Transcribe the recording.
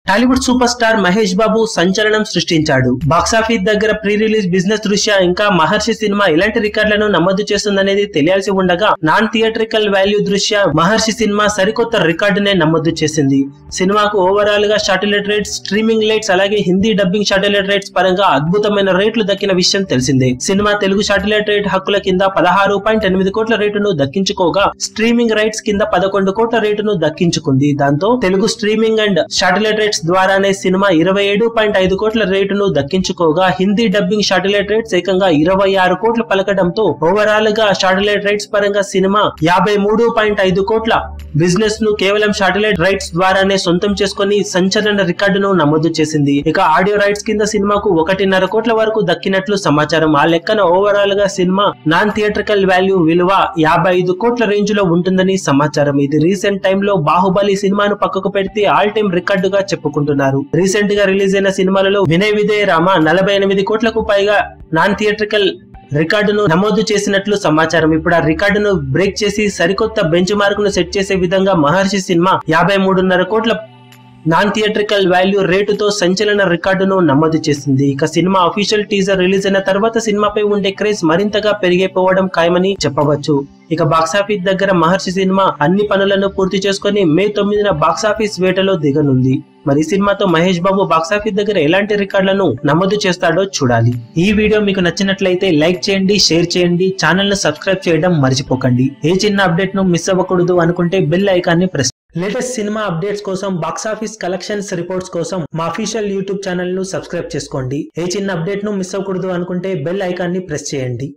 Tollywood super star Mahesh Babu సంచలనం సృష్టించాడు. Box office దగ్గర ప్రీ రిలీజ్ బిజినెస్ దృష్ట్యా ఇంకా మహర్షి సినిమా ఎలాంటి రికార్డులను నమోదు చేస్తుందనేది తెలియాల్సి ఉండగా నాన్ థియేట్రికల్ వాల్యూ దృష్ట్యా మహర్షి సినిమా సరికొత్త రికార్డునే నమోదు చేసింది. సినిమాకు ఓవరాల్ గా శాటిలైట్ రేట్స్, స్ట్రీమింగ్ రేట్స్ అలాగే హిందీ డబ్బింగ్ శాటిలైట్ రేట్స్ పరంగా అద్భుతమైన రేట్లు దక్కిన విషయం తెలిసిందే. సినిమా తెలుగు శాటిలైట్ రేట్ హక్కుల కింద 16.8 కోట్ల రేటును దక్కించుకోగా స్ట్రీమింగ్ రైట్స్ కింద 11 కోట్ల రేటును దక్కించుకుంది. దాంతో Telugu streaming and satellite rates ద్వారానే సినిమా 27.5 కోట్ల రేటును దక్కించుకోగా హిందీ డబ్బింగ్ శాటిలైట్ రేట్స్ ఏకంగా 26 కోట్లు పలకడంతో ఓవరాల్ గా శాటిలైట్ రైట్స్ పరంగా సినిమా 53.5 కోట్ల బిజినెస్ ను కేవలం శాటిలైట్ రైట్స్ ద్వారానే సొంతం చేసుకుని సంచలన రికార్డును నమోదు చేసింది. ఇక ఆడియో రైట్స్ కింద సినిమాకు 1.5 కోట్ల వరకు దక్కినట్లు సమాచారం. ఆ లెక్కన ఓవరాల్ గా సినిమా నాన్ థియేట్రికల్ వాల్యూ విలువ 55 కోట్ల రేంజ్ లో ఉంటుందని సమాచారం. ఇది రీసెంట్ టైమ్ లో బాహుబలి సినిమాను పక్కకు పెడితే ఆల్ టైమ్ రికార్డుగా చెప్పుకుంటున్నారు. రీసెంట్ గా రిలీజ్ అయిన సినిమాలలో వినయ విధేయ రామ 48 కోట్లకు పైగా నాన్ థియేట్రికల్ రికార్డును నమోదు చేసినట్లు సమాచారం. ఇప్పుడు ఆ రికార్డును బ్రేక్ చేసి సరికొత్త బెంచ్ మార్క్ ను సెట్ చేసే విధంగా మహర్షి సినిమా 53.5 కోట్ల నాన్ థియేట్రికల్ వాల్యూ రేటుతో సంచలన రికార్డును నమోదు చేసింది. ఇక సినిమా అఫీషియల్ టీజర్ రిలీజ్ అయిన తర్వాత సినిమాపై ఉండే క్రేజ్ మరింతగా పెరిగిపోవడం ఖాయమని చెప్పవచ్చు. ఇక బాక్సాఫీస్ దగ్గర మహర్షి సినిమా అన్ని పనులను పూర్తి చేసుకుని మే 9న బాక్సాఫీస్ వేటలో దిగనుంది. మరి సినిమాతో మహేష్ బాబు బాక్సాఫీస్ దగ్గర ఎలాంటి రికార్డులను నమోదు చేస్తాడో చూడాలి. ఈ వీడియో మీకు నచ్చినట్లయితే లైక్ చేయండి, షేర్ చేయండి, ఛానల్ ను సబ్స్క్రైబ్ చేయడం మర్చిపోకండి. ఏ చిన్న అప్డేట్ ను మిస్ అవ్వకూడదు అనుకుంటే బెల్ ఐకాన్ ని ప్రెస్. లేటెస్ట్ సినిమా అప్డేట్స్ కోసం, బాక్సాఫీస్ కలెక్షన్స్ రిపోర్ట్స్ కోసం మా అఫీషియల్ యూట్యూబ్ ఛానల్ ను సబ్స్క్రైబ్ చేసుకోండి. ఏ చిన్న అప్డేట్ ను మిస్ అవ్వకూడదు అనుకుంటే బెల్ ఐకాన్ ని ప్రెస్ చేయండి.